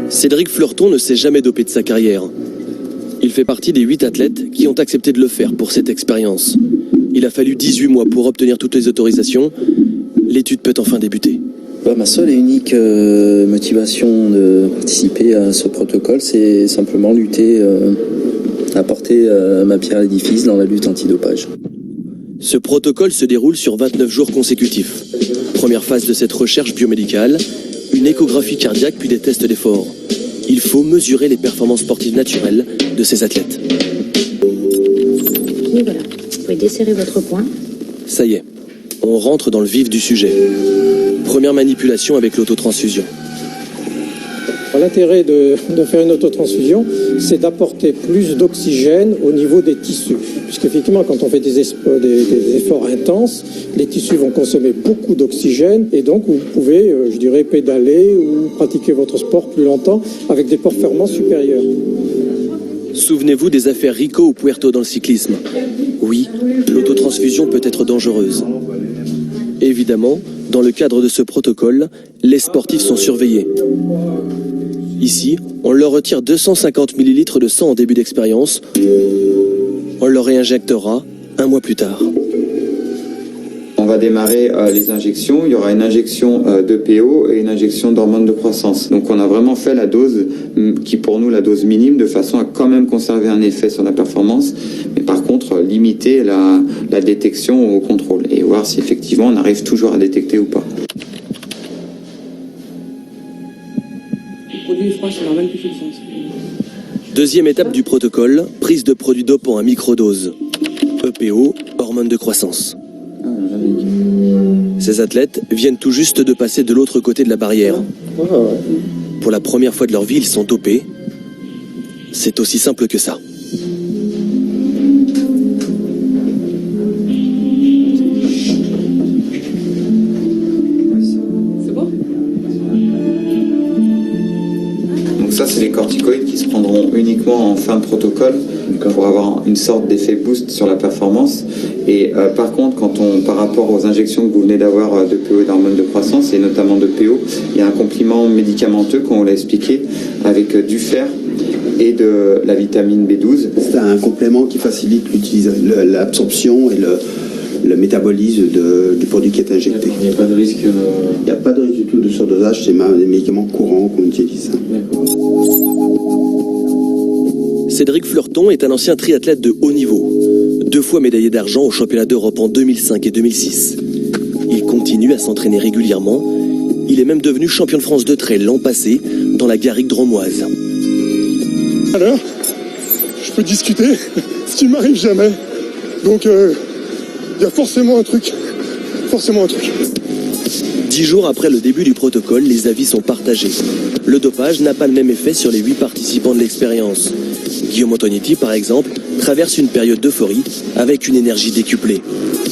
Cédric Fleurton ne s'est jamais dopé de sa carrière. Il fait partie des 8 athlètes qui ont accepté de le faire pour cette expérience. Il a fallu 18 mois pour obtenir toutes les autorisations. L'étude peut enfin débuter. Ma seule et unique motivation de participer à ce protocole, c'est simplement lutter, apporter ma pierre à l'édifice dans la lutte antidopage. Ce protocole se déroule sur 29 jours consécutifs. Première phase de cette recherche biomédicale, une échographie cardiaque puis des tests d'effort. Il faut mesurer les performances sportives naturelles de ces athlètes. Et voilà, vous pouvez desserrer votre poing. Ça y est, on rentre dans le vif du sujet. Première manipulation avec l'autotransfusion. L'intérêt de faire une autotransfusion, c'est d'apporter plus d'oxygène au niveau des tissus. Puisqu'effectivement, quand on fait des efforts intenses, les tissus vont consommer beaucoup d'oxygène et donc vous pouvez, pédaler ou pratiquer votre sport plus longtemps avec des performances supérieures. Souvenez-vous des affaires Rico ou Puerto dans le cyclisme. Oui, l'autotransfusion peut être dangereuse. Évidemment, dans le cadre de ce protocole, les sportifs sont surveillés. Ici, on leur retire 250 ml de sang en début d'expérience. On leur réinjectera 1 mois plus tard. On va démarrer les injections. Il y aura une injection d'EPO et une injection d'hormones de croissance. Donc on a vraiment fait la dose qui pour nous la dose minime de façon à quand même conserver un effet sur la performance, mais par contre limiter la détection au contrôle et voir si effectivement on arrive toujours à détecter ou pas. Deuxième étape du protocole, prise de produits dopants à microdose. EPO, hormones de croissance. Ces athlètes viennent tout juste de passer de l'autre côté de la barrière. Pour la première fois de leur vie, ils sont dopés. C'est aussi simple que ça. Donc ça, c'est les corticoïdes qui se prendront uniquement en fin de protocole pour avoir une sorte d'effet boost sur la performance. Et par contre, par rapport aux injections que vous venez d'avoir d'EPO et d'hormones de croissance, et notamment d'EPO, il y a un complément médicamenteux, comme on l'a expliqué, avec du fer et de la vitamine B12. C'est un complément qui facilite l'absorption et le métabolisme du produit qui est injecté. Il n'y a pas de risque Il n'y a pas de risque du tout de surdosage, c'est des médicaments courants qu'on utilise. Cédric Fleurton est un ancien triathlète de haut niveau. 2 fois médaillé d'argent au championnat d'Europe en 2005 et 2006. Il continue à s'entraîner régulièrement. Il est même devenu champion de France de trail l'an passé dans la Garrigue Dromoise. Alors, je peux discuter, ce qui m'arrive jamais. Donc, il y a forcément un truc. 10 jours après le début du protocole, les avis sont partagés. Le dopage n'a pas le même effet sur les 8 participants de l'expérience. Guillaume Antonietti, par exemple, traverse une période d'euphorie avec une énergie décuplée.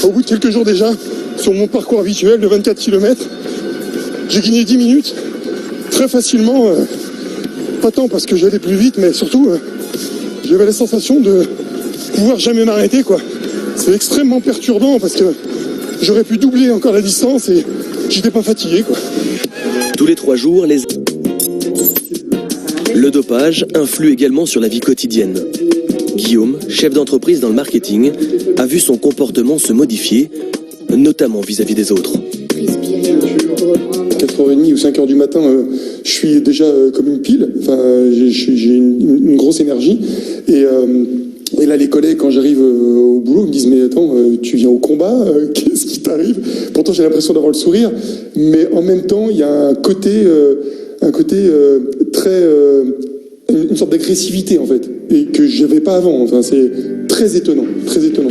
Au bout de quelques jours déjà, sur mon parcours habituel de 24 km, j'ai gagné 10 minutes très facilement. Pas tant parce que j'allais plus vite, mais surtout, j'avais la sensation de pouvoir jamais m'arrêter, quoi. C'est extrêmement perturbant parce que j'aurais pu doubler encore la distance et j'étais pas fatigué, quoi. Tous les 3 jours, le dopage influe également sur la vie quotidienne. Guillaume, chef d'entreprise dans le marketing, a vu son comportement se modifier, notamment vis-à-vis des autres. 4h30 ou 5h du matin, je suis déjà comme une pile. Enfin, j'ai une grosse énergie. Et là, les collègues, quand j'arrive au boulot, me disent « Mais attends, tu viens au combat, qu'est-ce qui t'arrive ?» Pourtant, j'ai l'impression d'avoir le sourire. Mais en même temps, il y a un côté très... une sorte d'agressivité, en fait, et que je n'avais pas avant. Enfin, c'est très étonnant, très étonnant.